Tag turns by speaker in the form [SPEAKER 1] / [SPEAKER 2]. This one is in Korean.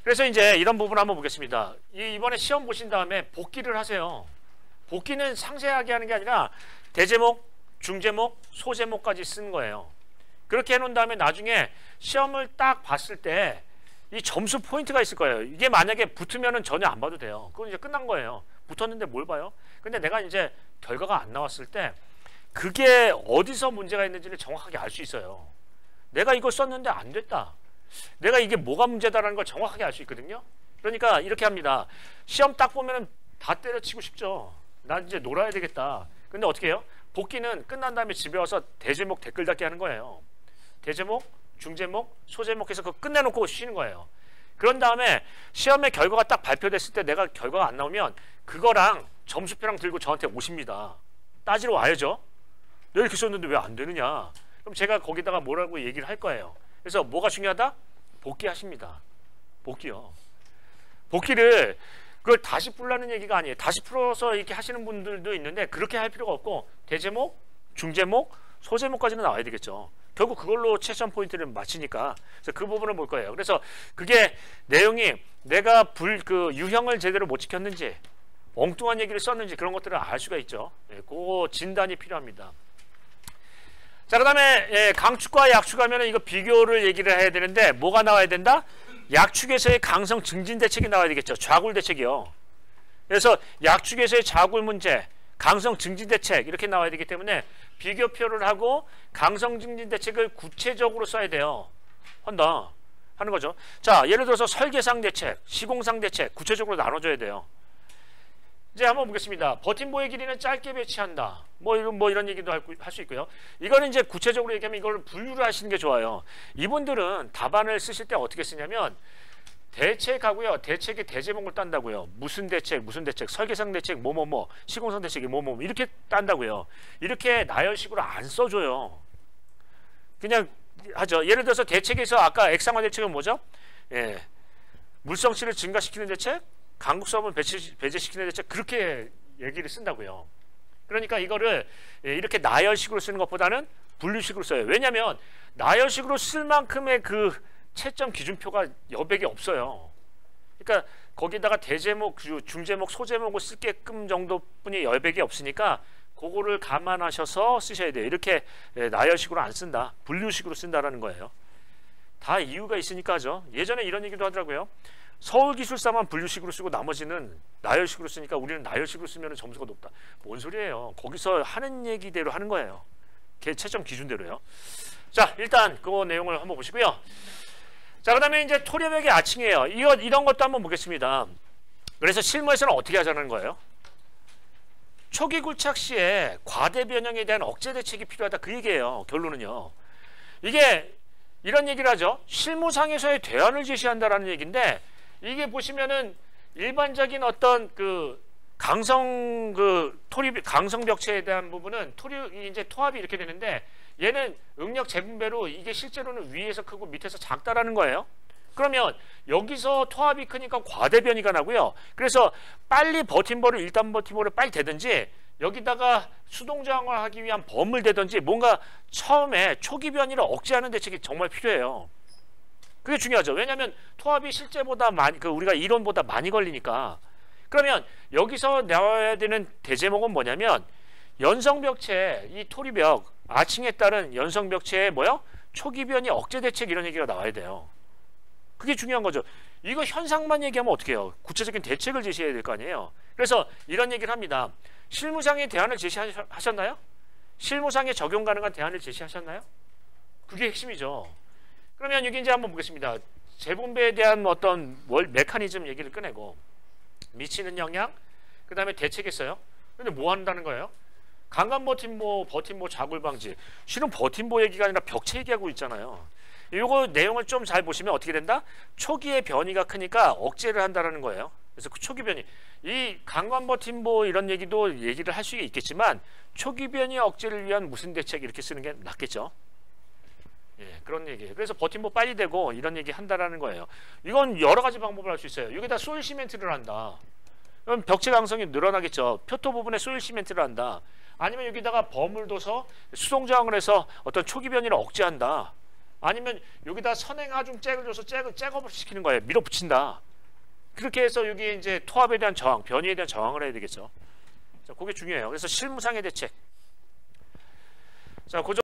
[SPEAKER 1] 그래서 이제 이런 부분 한번 보겠습니다. 이번에 시험 보신 다음에 복기를 하세요. 복기는 상세하게 하는 게 아니라 대제목, 중제목, 소제목까지 쓰는 거예요. 그렇게 해놓은 다음에 나중에 시험을 딱 봤을 때 이 점수 포인트가 있을 거예요. 이게 만약에 붙으면은 전혀 안 봐도 돼요. 그건 이제 끝난 거예요. 붙었는데 뭘 봐요? 근데 내가 이제 결과가 안 나왔을 때 그게 어디서 문제가 있는지를 정확하게 알 수 있어요. 내가 이걸 썼는데 안 됐다. 내가 이게 뭐가 문제다라는 걸 정확하게 알 수 있거든요. 그러니까 이렇게 합니다. 시험 딱 보면은 다 때려치고 싶죠. 난 이제 놀아야 되겠다. 근데 어떻게 해요? 복기는 끝난 다음에 집에 와서 대제목 댓글 달기 하는 거예요. 대제목, 중제목, 소제목 해서 그거 끝내놓고 쉬는 거예요. 그런 다음에 시험의 결과가 딱 발표됐을 때 내가 결과가 안 나오면 그거랑 점수표랑 들고 저한테 오십니다. 따지러 와야죠. 내가 이렇게 썼는데 왜 안 되느냐. 그럼 제가 거기다가 뭐라고 얘기를 할 거예요. 그래서 뭐가 중요하다? 복기하십니다. 복기요. 복기를 그걸 다시 풀라는 얘기가 아니에요. 다시 풀어서 이렇게 하시는 분들도 있는데 그렇게 할 필요가 없고 대제목, 중제목, 소제목까지는 나와야 되겠죠. 결국 그걸로 최션 포인트를 맞히니까 그래서 그 부분을 볼 거예요. 그래서 그게 내용이 내가 유형을 제대로 못 지켰는지 엉뚱한 얘기를 썼는지 그런 것들을 알 수가 있죠. 그 진단이 필요합니다. 자, 그 다음에 강축과 약축 하면 이거 비교를 얘기를 해야 되는데 뭐가 나와야 된다? 약축에서의 강성 증진 대책이 나와야 되겠죠. 좌굴 대책이요. 그래서 약축에서의 좌굴 문제, 강성 증진 대책 이렇게 나와야 되기 때문에 비교표를 하고 강성 증진 대책을 구체적으로 써야 돼요. 하는 거죠. 자, 예를 들어서 설계상 대책, 시공상 대책 구체적으로 나눠줘야 돼요. 이제 한번 보겠습니다. 버팀보의 길이는 짧게 배치한다. 뭐 이런 얘기도 할 수 있고요. 이거는 이제 구체적으로 얘기하면 이걸 분류를 하시는 게 좋아요. 이분들은 답안을 쓰실 때 어떻게 쓰냐면 대책하고요. 대책의 대제목을 딴다고요. 무슨 대책, 설계상 대책, 시공상 대책이 이렇게 딴다고요. 이렇게 나열식으로 안 써줘요. 그냥 하죠. 예를 들어서 대책에서 아까 액상화 대책은 뭐죠? 물성치를 증가시키는 대책, 강국수업을 배제시키는 대책 그렇게 얘기를 쓴다고요. 그러니까 이거를 이렇게 나열식으로 쓰는 것보다는 분류식으로 써요. 왜냐하면 나열식으로 쓸 만큼의 그 채점 기준표가 여백이 없어요. 그러니까 거기다가 대제목, 중제목, 소제목을 쓸게끔 정도뿐이 여백이 없으니까 그거를 감안하셔서 쓰셔야 돼요. 이렇게 나열식으로 안 쓴다. 분류식으로 쓴다라는 거예요. 다 이유가 있으니까 하죠. 예전에 이런 얘기도 하더라고요. 서울기술사만 분류식으로 쓰고 나머지는 나열식으로 쓰니까 우리는 나열식으로 쓰면 점수가 높다. 뭔 소리예요. 거기서 하는 얘기대로 하는 거예요. 채점 기준대로요. 자, 일단 그 내용을 한번 보시고요. 자, 그 다음에 이제 토렴역의 아칭이에요. 이런 것도 한번 보겠습니다. 그래서 실무에서는 어떻게 하자는 거예요? 초기 굴착 시에 과대 변형에 대한 억제 대책이 필요하다. 그 얘기예요. 결론은요. 이게 이런 얘기를 하죠. 실무상에서의 대안을 제시한다라는 얘기인데 이게 보시면은 일반적인 어떤 강성 벽체에 대한 부분은 이제 토합이 이렇게 되는데 얘는 응력 재분배로 이게 실제로는 위에서 크고 밑에서 작다라는 거예요. 그러면 여기서 토합이 크니까 과대 변이가 나고요. 그래서 빨리 버팀볼을 1단 버팀볼을 빨리 대든지 여기다가 수동 저항을 하기 위한 범을 대든지 뭔가 처음에 초기 변이를 억제하는 대책이 정말 필요해요. 그게 중요하죠. 왜냐하면 토합이 실제보다 많이 우리가 이론보다 많이 걸리니까. 그러면 여기서 나와야 되는 대제목은 뭐냐면 연성벽체, 이 토리벽, 아칭에 따른 연성벽체의 초기 변이 억제 대책 이런 얘기가 나와야 돼요. 그게 중요한 거죠. 이거 현상만 얘기하면 어떻게 해요? 구체적인 대책을 제시해야 될 거 아니에요. 그래서 이런 얘기를 합니다. 실무상의 대안을 제시하셨나요? 실무상에 적용 가능한 대안을 제시하셨나요? 그게 핵심이죠. 그러면 여기 이제 한번 보겠습니다. 재분배에 대한 어떤 메커니즘 얘기를 꺼내고 미치는 영향, 그 다음에 대책했어요. 근데 뭐 한다는 거예요? 강간 버팀보 좌굴 방지. 실은 버팀보 얘기가 아니라 벽체 얘기하고 있잖아요. 이거 내용을 좀 잘 보시면 어떻게 된다? 초기의 변이가 크니까 억제를 한다는 거예요. 그래서 그 초기 변이, 이 강간 버팀보 이런 얘기를 할 수 있겠지만 초기 변이 억제를 위한 무슨 대책 이렇게 쓰는 게 낫겠죠. 그런 얘기예요. 그래서 버팀보 빨리 되고 이런 얘기 한다라는 거예요. 이건 여러 가지 방법을 할 수 있어요. 여기다 소일 시멘트를 한다. 그럼 벽체 강성이 늘어나겠죠. 표토 부분에 소일 시멘트를 한다. 아니면 여기다가 범을 둬서 수동 저항을 해서 어떤 초기 변이를 억제한다. 아니면 여기다 선행하중 잭을 줘서 잭업을 시키는 거예요. 밀어붙인다. 그렇게 해서 여기 이제 토합에 대한 저항, 변이에 대한 저항을 해야 되겠죠. 자, 그게 중요해요. 그래서 실무상의 대책. 자, 그